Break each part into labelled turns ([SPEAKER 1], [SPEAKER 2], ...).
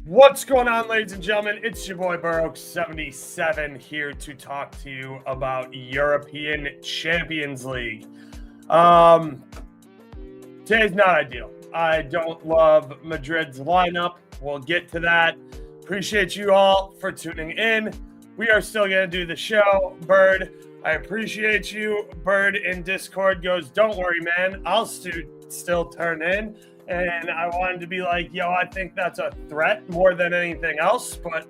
[SPEAKER 1] What's going on, ladies and gentlemen? It's your boy Burrow77 here to talk to you about European Champions League. Today's not ideal. I don't love Madrid's lineup. We'll get to that. Appreciate you all for tuning in. We are still going to do the show. Bird, I appreciate you. Bird in Discord goes, don't worry, man. I'll still turn in. And I wanted to be like, yo, I think that's a threat more than anything else. But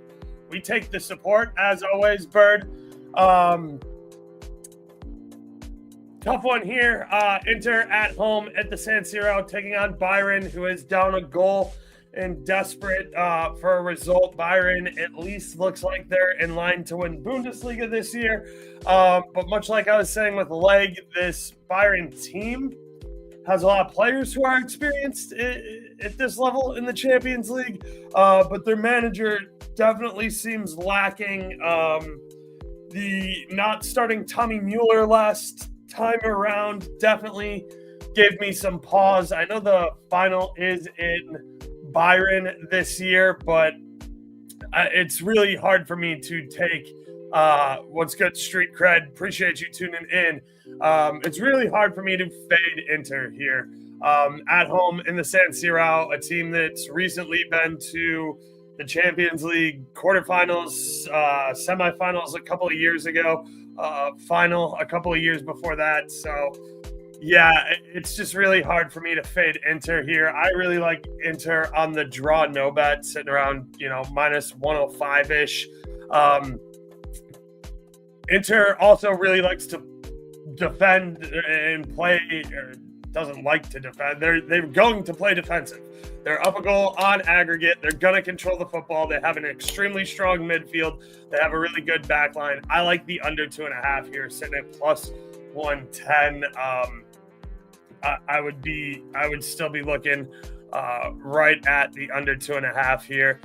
[SPEAKER 1] we take the support, as always, Bird. Tough one here. Inter at home at the San Siro, taking on Bayern, who is down a goal and desperate for a result. Bayern at least looks like they're in line to win Bundesliga this year. But much like I was saying with Leg, this Bayern team has a lot of players who are experienced at this level in the Champions League, but their manager definitely seems lacking. The not starting Tommy Mueller last time around definitely gave me some pause. I know the final is in Bayern this year, but it's really hard for me to take what's good street cred. Appreciate you tuning in. It's really hard for me to fade Inter here. At home in the San Siro, a team that's recently been to the Champions League quarterfinals, semifinals a couple of years ago, final a couple of years before that. So, yeah, it's just really hard for me to fade Inter here. I really like Inter on the draw no bet, sitting around, minus 105-ish. Inter also really likes to defend and play, or doesn't like to defend. They're going to play defensive. They're up a goal on aggregate. They're going to control the football. They have an extremely strong midfield. They have a really good back line. I like the under 2.5 here, sitting at plus 110. I would still be looking right at the under 2.5 here.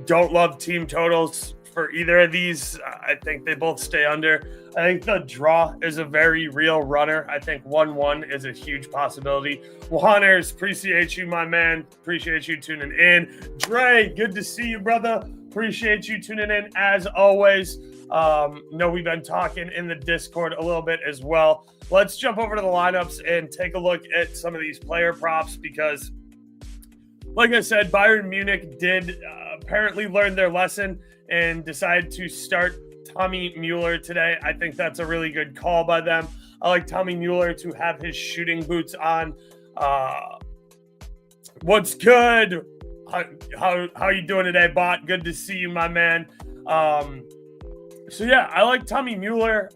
[SPEAKER 1] Don't love team totals for either of these. I think they both stay under. I think the draw is a very real runner. I think 1-1 is a huge possibility. Juaners, appreciate you, my man. Appreciate you tuning in. Dre, good to see you, brother. Appreciate you tuning in as always. Know we've been talking in the Discord a little bit as well. Let's jump over to the lineups and take a look at some of these player props because, like I said, Bayern Munich did apparently learn their lesson and decided to start Tommy Mueller today. I think that's a really good call by them. I like Tommy Mueller to have his shooting boots on. What's good? How you doing today, bot? Good to see you, my man. So yeah, I like Tommy Mueller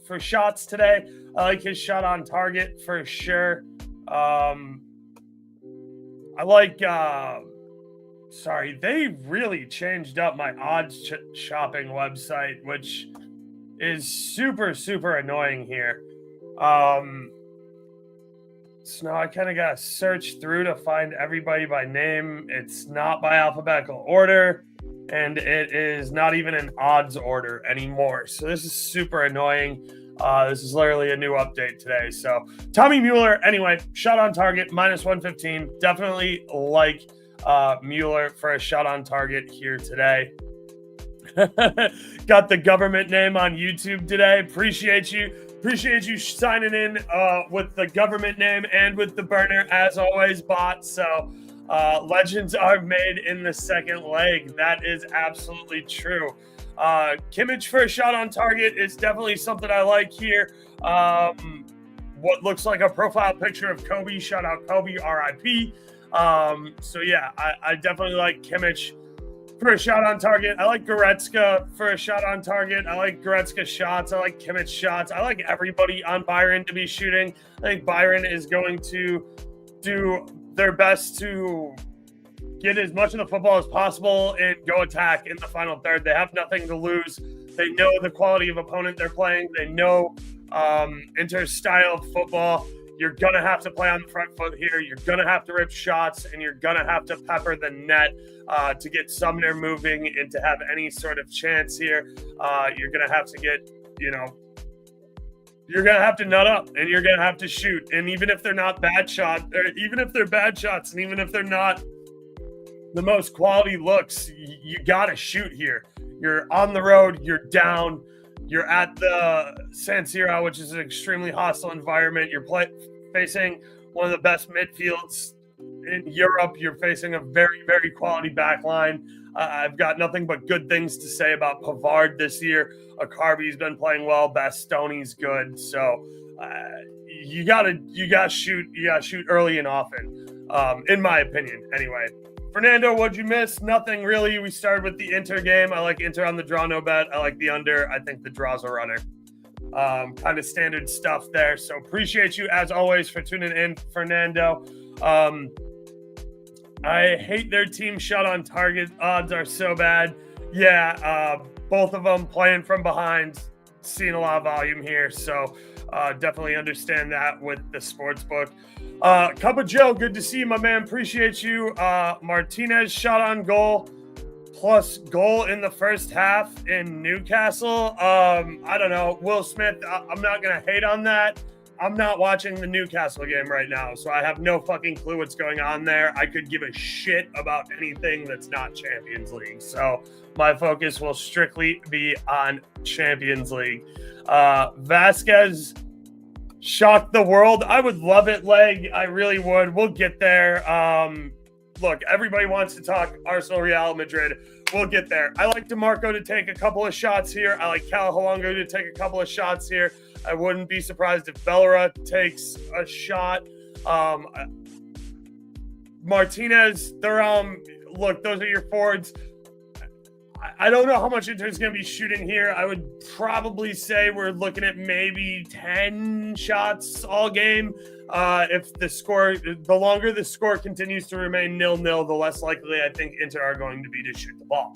[SPEAKER 1] for shots today. I like his shot on target for sure. I like they really changed up my odds shopping website, which is super, super annoying here. So now I kind of got to search through to find everybody by name. It's not by alphabetical order, and it is not even an odds order anymore. So this is super annoying. This is literally a new update today. So Tommy Mueller, anyway, shot on target, minus 115. Definitely like Mueller for a shot on target here today. Got the government name on YouTube today. Appreciate you signing in with the government name and with the burner as always, bot. So legends are made in the second leg. That is absolutely true. Kimmich for a shot on target is definitely something I like here. What looks like a profile picture of Kobe. Shout out Kobe, RIP. So yeah, I definitely like Kimmich for a shot on target. I like Goretzka for a shot on target. I like Goretzka shots. I like Kimmich shots. I like everybody on Bayern to be shooting. I think Bayern is going to do their best to get as much of the football as possible and go attack in the final third. They have nothing to lose. They know the quality of opponent they're playing. They know Inter's style of football. You're going to have to play on the front foot here. You're going to have to rip shots, and you're going to have to pepper the net to get Sumner moving and to have any sort of chance here. You're going to have to get, you're going to have to nut up, and you're going to have to shoot. And even if they're not bad shots, or even if they're bad shots, and even if they're not the most quality looks. You got to shoot here. You're on the road. You're down. You're at the San Siro, which is an extremely hostile environment. You're facing one of the best midfields in Europe. You're facing a very, very quality back line. I've got nothing but good things to say about Pavard this year. Acarbi's been playing well. Bastoni's good. So you gotta shoot early and often, in my opinion. Anyway, Fernando, what'd you miss? Nothing really. We started with the Inter game. I like Inter on the draw, no bet. I like the under. I think the draw's a runner. Kind of standard stuff there. So appreciate you as always for tuning in, Fernando. I hate their team shot on target. Odds are so bad. Yeah, both of them playing from behind. Seeing a lot of volume here. So definitely understand that with the sports book. Cup of Joe, good to see you, my man. Appreciate you. Martinez shot on goal plus goal in the first half in Newcastle. I don't know. Will Smith, I'm not going to hate on that. I'm not watching the Newcastle game right now, so I have no fucking clue what's going on there. I could give a shit about anything that's not Champions League. So my focus will strictly be on Champions League. Vasquez shocked the world. I would love it, Leg. I really would. We'll get there. Look, everybody wants to talk Arsenal, Real Madrid. We'll get there. I like DeMarco to take a couple of shots here. I like Calahongo to take a couple of shots here. I wouldn't be surprised if Bellerin takes a shot. Martinez, look, those are your forwards. I don't know how much Inter's going to be shooting here. I would probably say we're looking at maybe 10 shots all game. If the longer the score continues to remain 0-0, the less likely I think Inter are going to be to shoot the ball.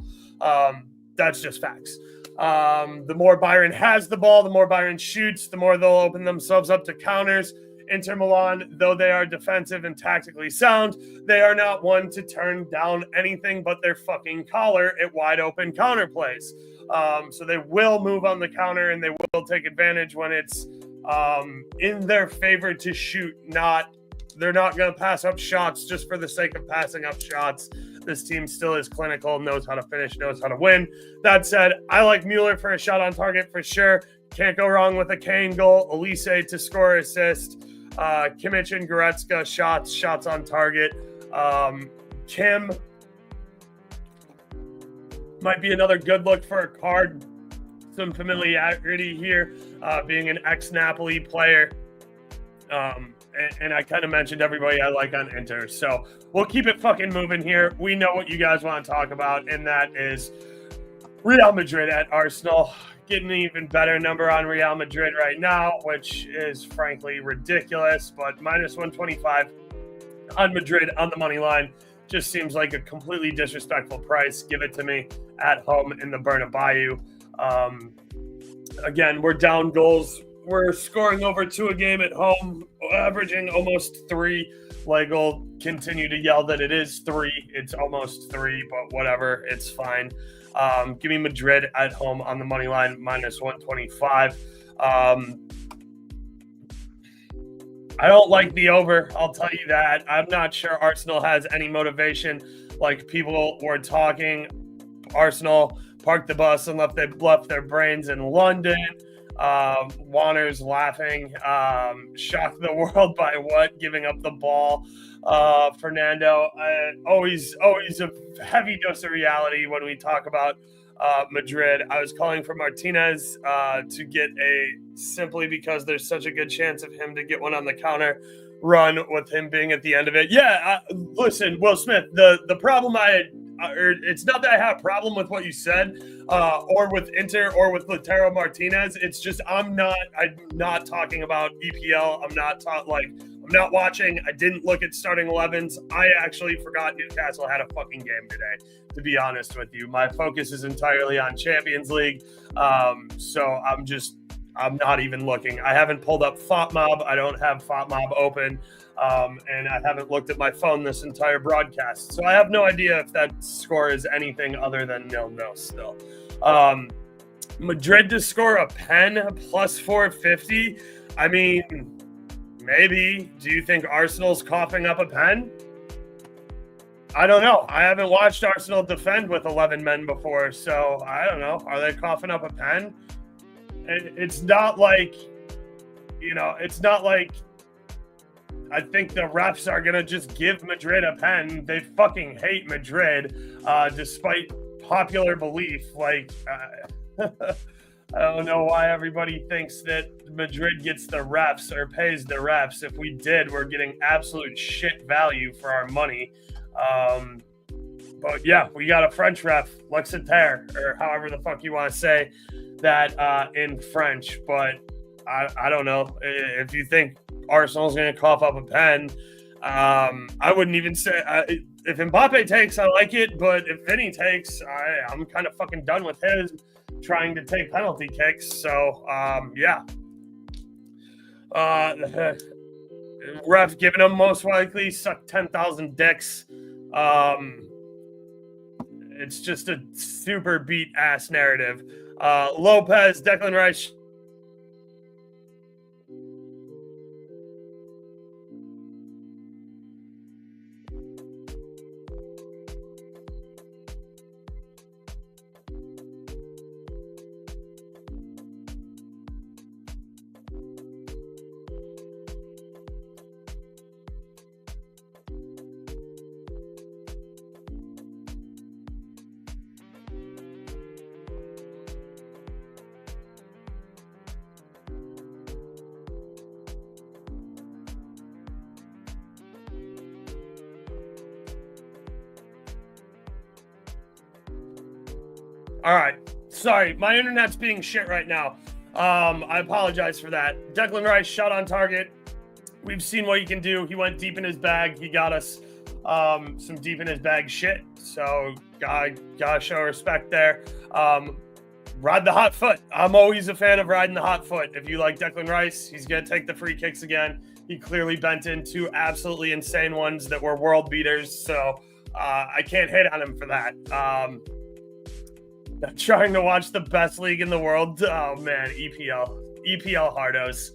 [SPEAKER 1] That's just facts. The more Bayern has the ball, the more Bayern shoots, the more they'll open themselves up to counters. Inter Milan, though they are defensive and tactically sound, they are not one to turn down anything but their fucking collar at wide open counter plays. So they will move on the counter and they will take advantage when it's in their favor to shoot. They're not going to pass up shots just for the sake of passing up shots. This team still is clinical, knows how to finish, knows how to win. That said, I like Mueller for a shot on target for sure. Can't go wrong with a Kane goal. Elise to score assist. Kimmich and Goretzka shots on target. Kim might be another good look for a card. Some familiarity here, being an ex-Napoli player. And I kind of mentioned everybody I like on Inter. So we'll keep it fucking moving here. We know what you guys want to talk about, and that is Real Madrid at Arsenal. Getting an even better number on Real Madrid right now, which is frankly ridiculous. But minus 125 on Madrid on the money line just seems like a completely disrespectful price. Give it to me at home in the Bernabeu. Again, we're down goals. We're scoring over 2 a game at home, averaging almost 3. Legel continue to yell that it is 3. It's almost 3, but whatever. It's fine. Give me Madrid at home on the money line, minus 125. I don't like the over. I'll tell you that. I'm not sure Arsenal has any motivation. Like people were talking, Arsenal parked the bus and left their brains in London. Warner's laughing. Shocked the world by what? Giving up the ball. Fernando, always a heavy dose of reality when we talk about Madrid. I was calling for Martinez to get simply because there's such a good chance of him to get one on the counter run with him being at the end of it. Yeah, listen, Will Smith, the problem it's not that I have a problem with what you said, or with Inter or with Lautaro Martinez. It's just I'm not talking about EPL. I'm not watching. I didn't look at starting 11s. I actually forgot Newcastle had a fucking game today, to be honest with you. My focus is entirely on Champions League. So I'm not even looking. I haven't pulled up FOTMob. I don't have FOTMob open. And I haven't looked at my phone this entire broadcast. So I have no idea if that score is anything other than 0-0 still. Madrid to score a pen plus 450. I mean, maybe. Do you think Arsenal's coughing up a pen? I don't know. I haven't watched Arsenal defend with 11 men before, so I don't know. Are they coughing up a pen? It's not like, it's not like I think the refs are going to just give Madrid a pen. They fucking hate Madrid, despite popular belief. Like, I don't know why everybody thinks that Madrid gets the refs or pays the refs. If we did, we're getting absolute shit value for our money. But yeah, we got a French ref, L'Exeter, or however the fuck you want to say that in French. But I don't know. If you think Arsenal's going to cough up a pen, I wouldn't even say if Mbappe takes, I like it. But if Vinny takes, I'm kind of fucking done with his trying to take penalty kicks. So, yeah. Ref giving him most likely suck 10,000 dicks. It's just a super beat ass narrative. Lopez, Declan Rice. All right. Sorry, my internet's being shit right now. I apologize for that. Declan Rice shot on target. We've seen what he can do. He went deep in his bag. He got us some deep in his bag shit. So gotta show respect there. Ride the hot foot. I'm always a fan of riding the hot foot. If you like Declan Rice, he's gonna take the free kicks again. He clearly bent in two absolutely insane ones that were world beaters. So I can't hate on him for that. Trying to watch the best league in the world. Oh man, EPL hardos.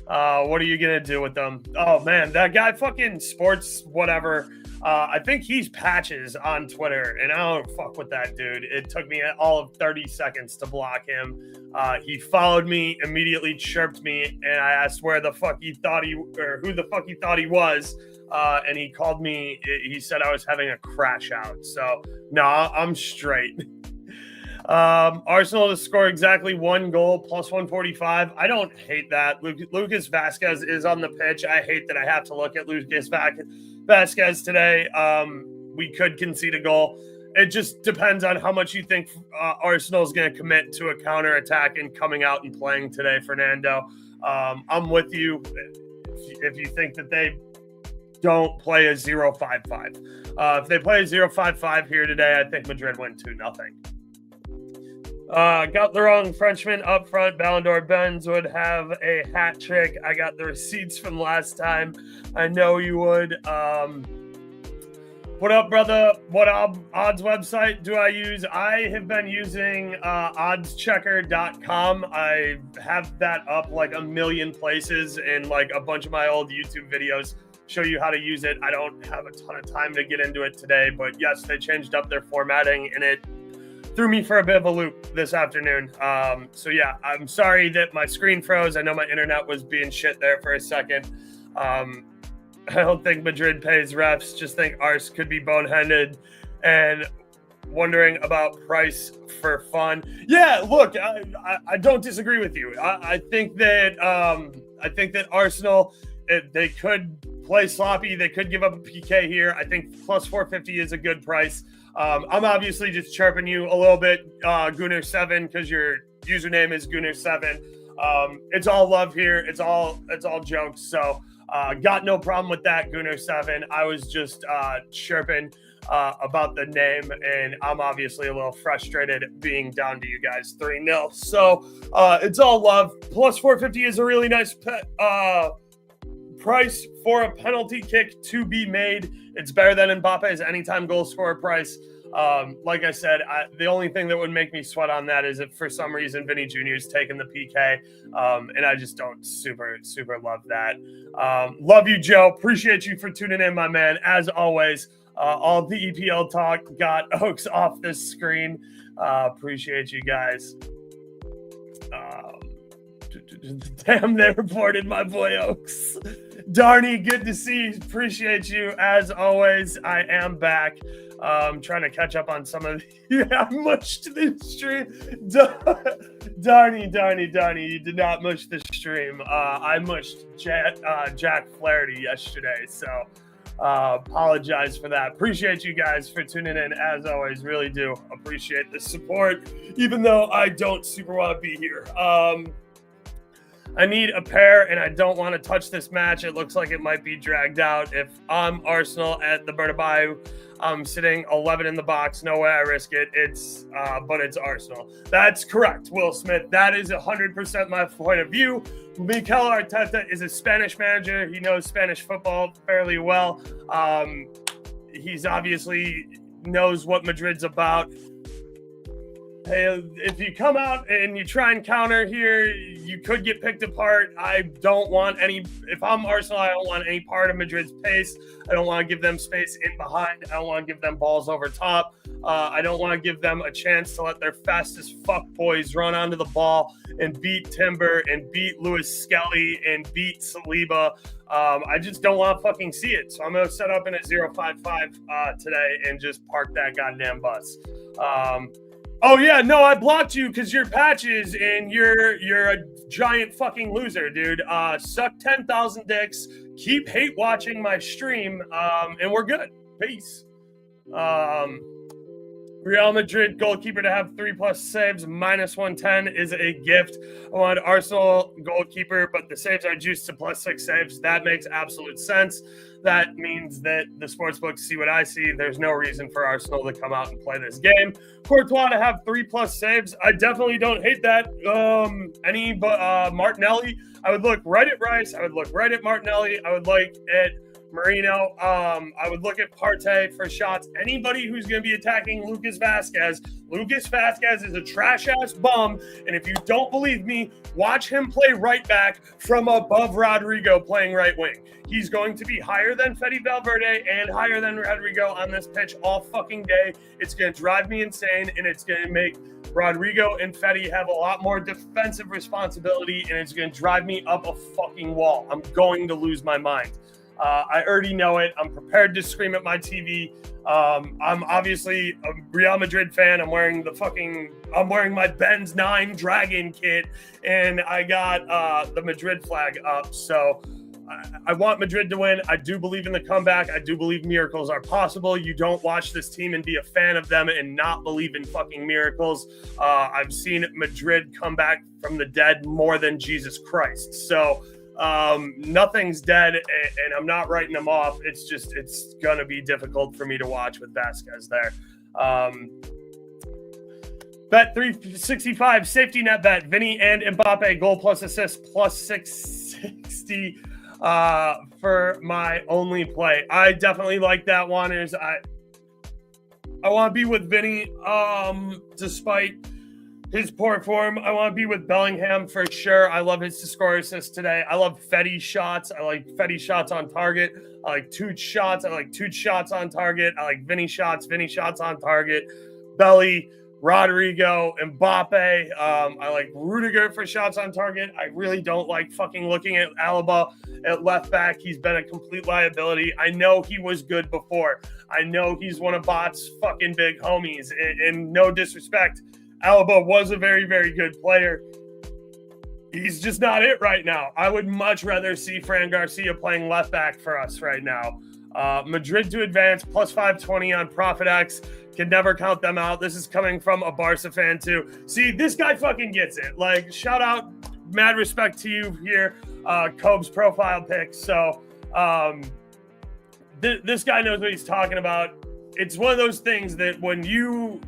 [SPEAKER 1] What are you gonna do with them? Oh man, that guy fucking sports whatever. I think he's Patches on Twitter, and I don't fuck with that dude. It took me all of 30 seconds to block him. He followed me, immediately chirped me, and I asked where the fuck he thought or who the fuck he thought he was. And he called me. He said I was having a crash out. So no, I'm straight. Arsenal to score exactly one goal, plus 145. I don't hate that. Lucas Vasquez is on the pitch. I hate that I have to look at Lucas Vasquez today. We could concede a goal. It just depends on how much you think Arsenal is going to commit to a counter attack and coming out and playing today, Fernando. I'm with you if you think that they don't play a 0-5-5. If they play a 0-5-5 here today, I think Madrid win 2-0. Got the wrong Frenchman up front. Ballon d'Or Benz would have a hat trick. I got the receipts from last time. I know you would. What up, brother? What odds website do I use? I have been using oddschecker.com. I have that up like a million places, and like a bunch of my old YouTube videos show you how to use it. I don't have a ton of time to get into it today, but yes, they changed up their formatting, and it threw me for a bit of a loop this afternoon. So yeah, I'm sorry that my screen froze. I know my internet was being shit there for a second. I don't think Madrid pays refs. Just think Ars could be boneheaded and wondering about price for fun. Yeah, look, I don't disagree with you. I think that Arsenal, they could play sloppy. They could give up a PK here. I think plus 450 is a good price. I'm obviously just chirping you a little bit, Gunnar7, because your username is Gunnar7. It's all love here. It's all jokes. So got no problem with that, Gunnar7. I was just chirping about the name, and I'm obviously a little frustrated being down to you guys 3-0. So it's all love. Plus 450 is a really nice price for a penalty kick to be made. It's better than Mbappe's anytime goal scorer price. Like I said, the only thing that would make me sweat on that is if for some reason Vinny Jr. is taking the PK, and I just don't super love that. Love you, Joe. Appreciate you for tuning in, my man. As always, all the EPL talk got Oaks off this screen. Appreciate you guys. Damn, they reported my boy Oaks. Darny, good to see you. Appreciate you as always. I am back. Trying to catch up on some of the I mushed the stream. Darny, you did not mush the stream. I mushed Jack Flaherty yesterday, so apologize for that. Appreciate you guys for tuning in as always. Really do appreciate the support, even though I don't super want to be here. I need a pair, and I don't want to touch this match. It looks like it might be dragged out. If I'm Arsenal at the Bernabeu, I'm sitting 11 in the box. No way I risk it. But it's Arsenal. That's correct, Will Smith. That is 100% my point of view. Mikel Arteta is a Spanish manager. He knows Spanish football fairly well. He's obviously knows what Madrid's about. Hey, if you come out and you try and counter here, you could get picked apart. I don't want any. If I'm Arsenal, I don't want any part of Madrid's pace. I don't want to give them space in behind. I don't want to give them balls over top. I don't want to give them a chance to let their fastest fuck boys run onto the ball and beat Timber and beat Lewis Skelly and beat Saliba. I just don't want to fucking see it. So I'm going to set up in a 0-5-5 today and just park that goddamn bus. Oh yeah, no, I blocked you because you're patches and you're a giant fucking loser, dude. Suck 10,000 dicks. Keep hate watching my stream, and we're good. Peace. Real Madrid goalkeeper to have 3+ saves, -110 is a gift. I want Arsenal goalkeeper, but the saves are juiced to +6 saves. That makes absolute sense. That means that the sportsbooks see what I see. There's no reason for Arsenal to come out and play this game. Courtois to have 3+ saves. I definitely don't hate that. Martinelli. I would look right at Rice. I would look right at Martinelli. I would look at Marino. I would look at Partey for shots. Anybody who's going to be attacking Lucas Vazquez. Lucas Vazquez is a trash-ass bum, and if you don't believe me, watch him play right back from above Rodrigo playing right wing. He's going to be higher than Fede Valverde and higher than Rodrigo on this pitch all fucking day. It's going to drive me insane, and it's going to make Rodrigo and Fede have a lot more defensive responsibility, and it's going to drive me up a fucking wall. I'm going to lose my mind. I already know it. I'm prepared to scream at my TV. I'm obviously a Real Madrid fan. I'm wearing my Benz 9 Dragon kit, and I got the Madrid flag up. So I want Madrid to win. I do believe in the comeback. I do believe miracles are possible. You don't watch this team and be a fan of them and not believe in fucking miracles. I've seen Madrid come back from the dead more than Jesus Christ. So nothing's dead, and I'm not writing them off. It's going to be difficult for me to watch with Vazquez there. Bet 365 safety net bet. Vinny and Mbappe goal plus assist plus 660 for my only play. I definitely like that one. I want to be with Vinny despite his poor form. I want to be with Bellingham for sure. I love his to score assist today. I love Fede shots. I like Fede shots on target. I like Tooch shots. I like Tooch shots on target. I like Vinny shots on target. Belly, Rodrigo, Mbappe. I like Rudiger for shots on target. I really don't like fucking looking at Alaba at left back. He's been a complete liability. I know he was good before. I know he's one of Bot's fucking big homies. And no disrespect, Alaba was a very, very good player. He's just not it right now. I would much rather see Fran Garcia playing left back for us right now. Madrid to advance, plus 520 on ProfitX. Can never count them out. This is coming from a Barca fan too. See, this guy fucking gets it. Like, shout out, mad respect to you here, Cobb's profile pic. So this guy knows what he's talking about. It's one of those things that when you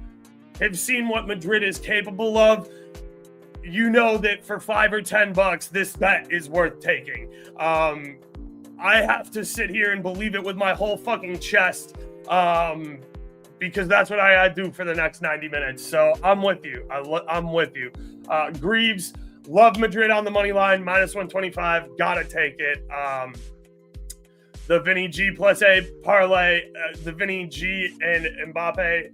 [SPEAKER 1] have seen what Madrid is capable of, you know that for $5 or $10, this bet is worth taking. I have to sit here and believe it with my whole fucking chest, because that's what I do for the next 90 minutes. So I'm with you. I'm with you. Greaves, love Madrid on the money line, -125. Gotta take it. the Vinny G plus A parlay, the Vinny G and Mbappe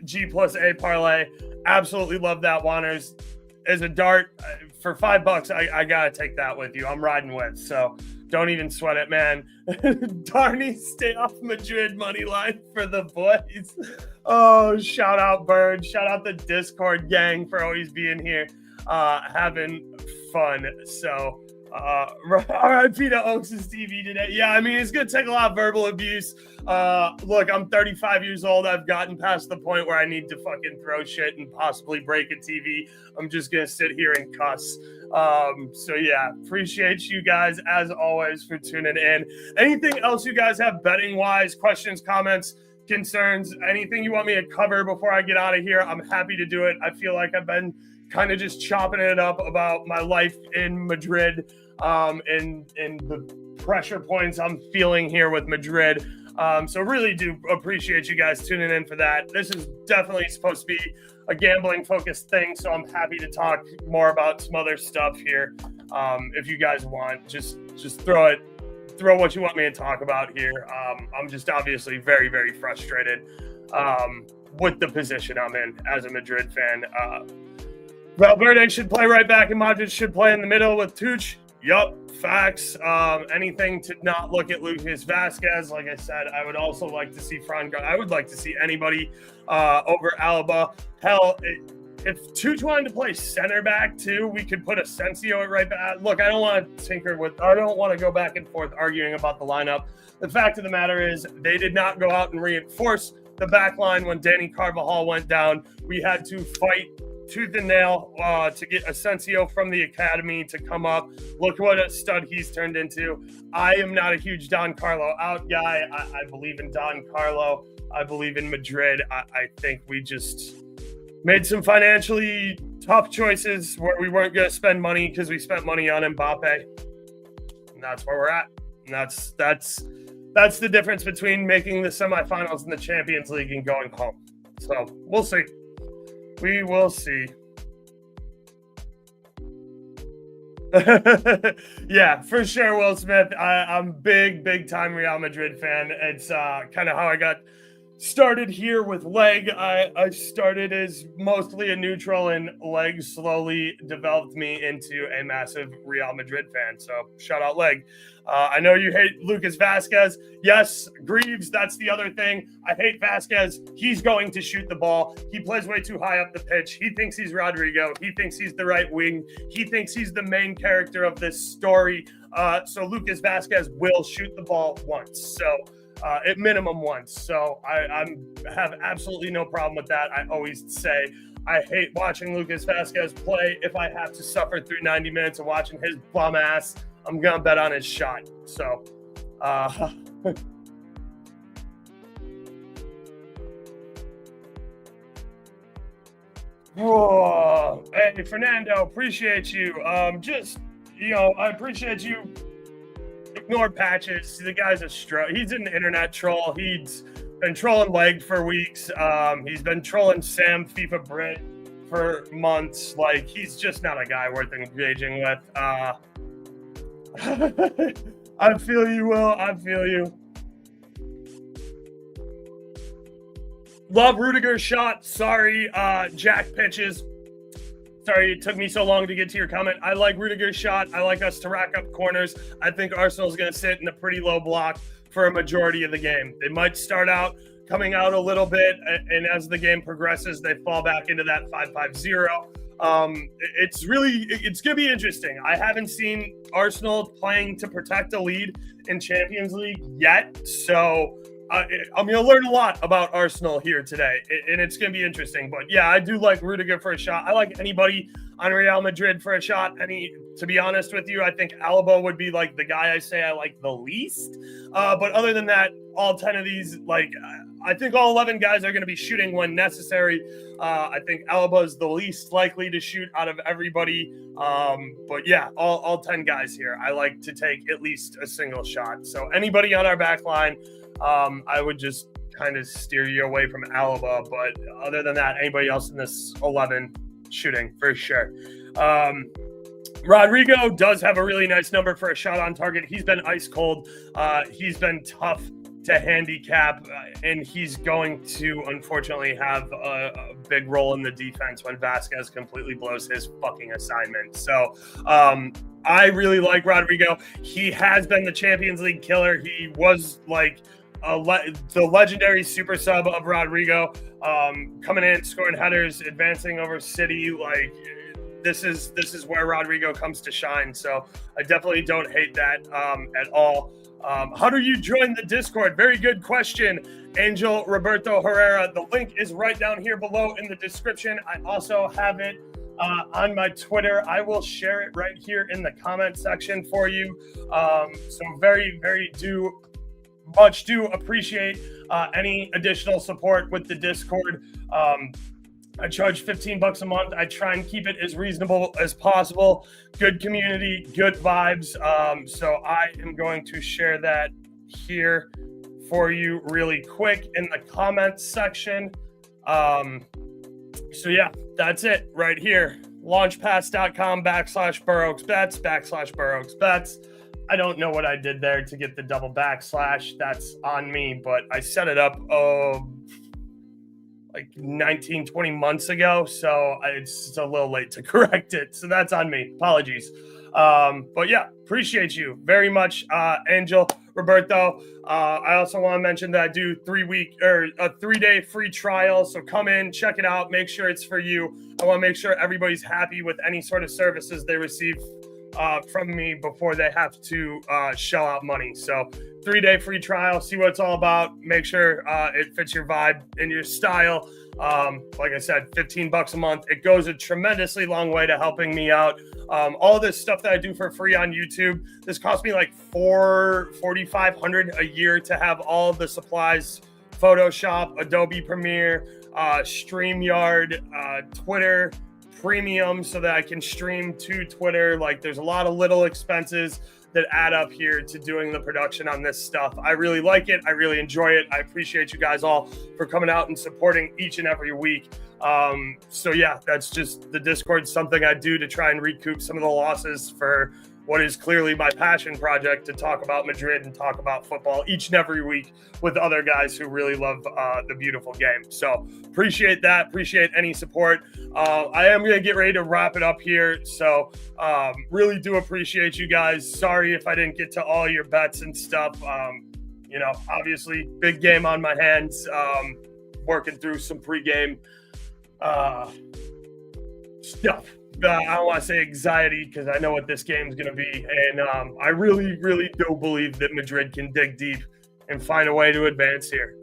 [SPEAKER 1] G plus A parlay. Absolutely love that, Wanners. As a dart, for $5, I got to take that with you. I'm riding with, so don't even sweat it, man. Darny, stay off Madrid money line for the boys. Oh, shout out Bird. Shout out the Discord gang for always being here, having fun. So, RIP to Oaks' TV today. Yeah, I mean, it's going to take a lot of verbal abuse. Look, I'm 35 years old. I've gotten past the point where I need to fucking throw shit and possibly break a TV. I'm just going to sit here and cuss. So yeah, appreciate you guys as always for tuning in. Anything else you guys have betting wise, questions, comments, concerns, anything you want me to cover before I get out of here? I'm happy to do it. I feel like I've been kind of just chopping it up about my life in Madrid, and the pressure points I'm feeling here with Madrid. So really do appreciate you guys tuning in for that. This is definitely supposed to be a gambling focused thing, so I'm happy to talk more about some other stuff here. If you guys want, just throw what you want me to talk about here. I'm just obviously very, very frustrated with the position I'm in as a Madrid fan. Valverde should play right back and Modric should play in the middle with Tuch. Yup, facts. Anything to not look at Lucas Vazquez. Like I said, I would also like to see I would like to see anybody over Alaba. Hell, if Tuch wanted to play center back too, we could put Asensio at right back. Look, I don't want to go back and forth arguing about the lineup. The fact of the matter is they did not go out and reinforce the back line when Danny Carvajal went down. We had to fight tooth and nail to get Asensio from the academy to come up. Look what a stud he's turned into. I am not a huge Don Carlo out guy. I believe in Don Carlo. I believe in Madrid. I think we just made some financially tough choices where we weren't going to spend money because we spent money on Mbappe. And that's where we're at. And that's the difference between making the semifinals in the Champions League and going home. So we'll see. We will see. Yeah, for sure, Will Smith. I'm big time Real Madrid fan. It's kind of how I got started here with Leg. I started as mostly a neutral, and Leg slowly developed me into a massive Real Madrid fan. So shout out Leg. I know you hate Lucas Vazquez. Yes, Greaves, that's the other thing. I hate Vazquez. He's going to shoot the ball. He plays way too high up the pitch. He thinks he's Rodrigo. He thinks he's the right wing. He thinks he's the main character of this story. So Lucas Vazquez will shoot the ball once. So at minimum once. So I have absolutely no problem with that. I always say I hate watching Lucas Vazquez play. If I have to suffer through 90 minutes of watching his bum ass, I'm going to bet on his shot. So, oh, hey, Fernando, appreciate you. I appreciate you. Ignore Patches. The guy's he's an internet troll. He's been trolling Leg for weeks. He's been trolling Sam FIFA Brit for months. Like, he's just not a guy worth engaging with. I feel you, Will. I feel you. Love Rudiger's shot. Sorry, Jack pitches. Sorry it took me so long to get to your comment. I like Rudiger's shot. I like us to rack up corners. I think Arsenal's going to sit in a pretty low block for a majority of the game. They might start out coming out a little bit, and as the game progresses, they fall back into that 5-5-0. It's going to be interesting. I haven't seen Arsenal playing to protect a lead in Champions League yet, so I'm going to learn a lot about Arsenal here today, and it's going to be interesting. But yeah, I do like Rudiger for a shot. I like anybody on Real Madrid for a shot. To be honest with you, I think Alaba would be like the guy I say I like the least. But other than that, all 10 of these, I think all 11 guys are going to be shooting when necessary. I think Alaba is the least likely to shoot out of everybody. But yeah, all 10 guys here, I like to take at least a single shot. So anybody on our back line, I would just kind of steer you away from Alaba. But other than that, anybody else in this 11 shooting for sure. Rodrigo does have a really nice number for a shot on target. He's been ice cold. He's been tough to handicap, and he's going to unfortunately have a big role in the defense when Vasquez completely blows his fucking assignment. So I really like Rodrigo. He has been the Champions League killer. He was like the legendary super sub of Rodrigo, coming in, scoring headers, advancing over City. Like, this is where Rodrigo comes to shine. So I definitely don't hate that at all. How do you join the Discord? Very good question, Angel Roberto Herrera. The link is right down here below in the description. I also have it on my Twitter. I will share it right here in the comment section for you. So very, very much appreciate any additional support with the Discord. I charge $15 a month. I try and keep it as reasonable as possible. Good community, good vibes. So I am going to share that here for you really quick in the comments section. So yeah, that's it right here. Launchpass.com/BurroksBets. I don't know what I did there to get the double backslash. That's on me, but I set it up like 19, 20 months ago. So it's a little late to correct it. So that's on me. Apologies. But yeah, appreciate you very much, Angel Roberto. I also want to mention that I do a 3-day free trial. So come in, check it out, make sure it's for you. I want to make sure everybody's happy with any sort of services they receive from me before they have to shell out money. So 3-day free trial, see what it's all about, make sure it fits your vibe and your style. Like I said, $15 a month. It goes a tremendously long way to helping me out. All this stuff that I do for free on YouTube, this cost me like $4,500 a year to have all the supplies: Photoshop, Adobe Premiere, StreamYard, Twitter Premium, so that I can stream to Twitter. Like, there's a lot of little expenses that add up here to doing the production on this stuff. I really like it. I really enjoy it. I appreciate you guys all for coming out and supporting each and every week. So yeah, that's just the Discord, something I do to try and recoup some of the losses for what is clearly my passion project, to talk about Madrid and talk about football each and every week with other guys who really love the beautiful game. So appreciate that. Appreciate any support. I am going to get ready to wrap it up here. So really do appreciate you guys. Sorry if I didn't get to all your bets and stuff. Obviously big game on my hands, working through some pregame stuff. I don't want to say anxiety, because I know what this game is going to be. And I really, really do believe that Madrid can dig deep and find a way to advance here.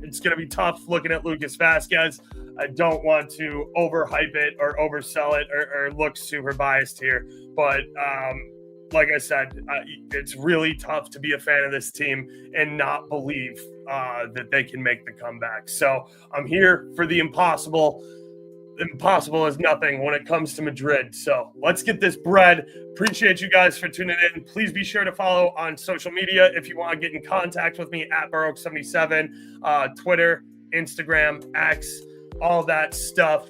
[SPEAKER 1] It's going to be tough looking at Lucas Vasquez. I don't want to overhype it or oversell it or look super biased here. But like I said, it's really tough to be a fan of this team and not believe that they can make the comeback. So I'm here for the impossible. Impossible is nothing when it comes to Madrid. So let's get this bread. Appreciate you guys for tuning in. Please be sure to follow on social media if you want to get in contact with me at Burrows77, Twitter, Instagram, X, all that stuff.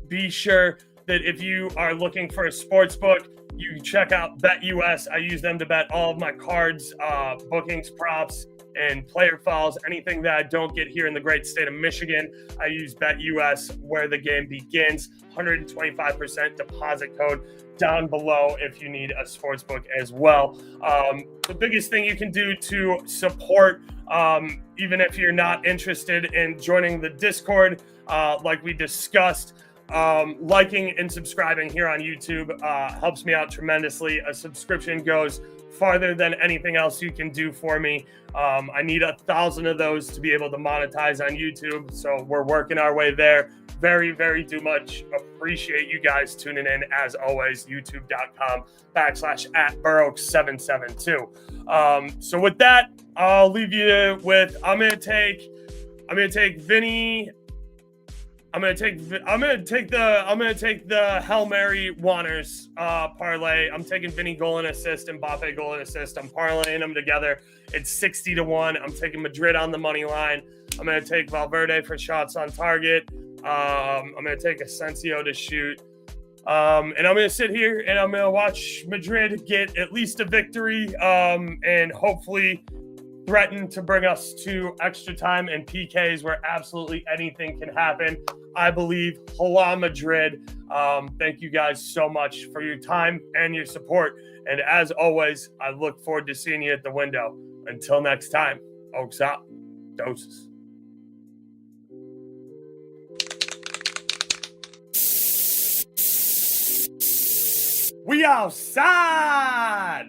[SPEAKER 1] Be sure that if you are looking for a sports book, you can check out BetUS. I use them to bet all of my cards, bookings, props, and player files, anything that I don't get here in the great state of Michigan. I use BetUS where the game begins. 125% deposit code down below if you need a sports book as well. The biggest thing you can do to support, even if you're not interested in joining the Discord, like we discussed, liking and subscribing here on YouTube helps me out tremendously. A subscription goes farther than anything else you can do for me. I need 1,000 of those to be able to monetize on YouTube, so we're working our way there. Very, very much appreciate you guys tuning in. As always, youtube.com/@Burrows772. So with that, I'll leave you with, I'm gonna take Vinny. I'm gonna take the Hail Mary Wanners parlay. I'm taking Vinny goal and assist and Mbappe goal and assist. I'm parlaying them together. It's 60-1. I'm taking Madrid on the money line. I'm gonna take Valverde for shots on target. I'm gonna take Asensio to shoot. And I'm going to sit here and I'm going to watch Madrid get at least a victory and hopefully threaten to bring us to extra time and PKs where absolutely anything can happen. I believe. Hola Madrid. Thank you guys so much for your time and your support. And as always, I look forward to seeing you at the window. Until next time, Oaks out. Doses. We outside!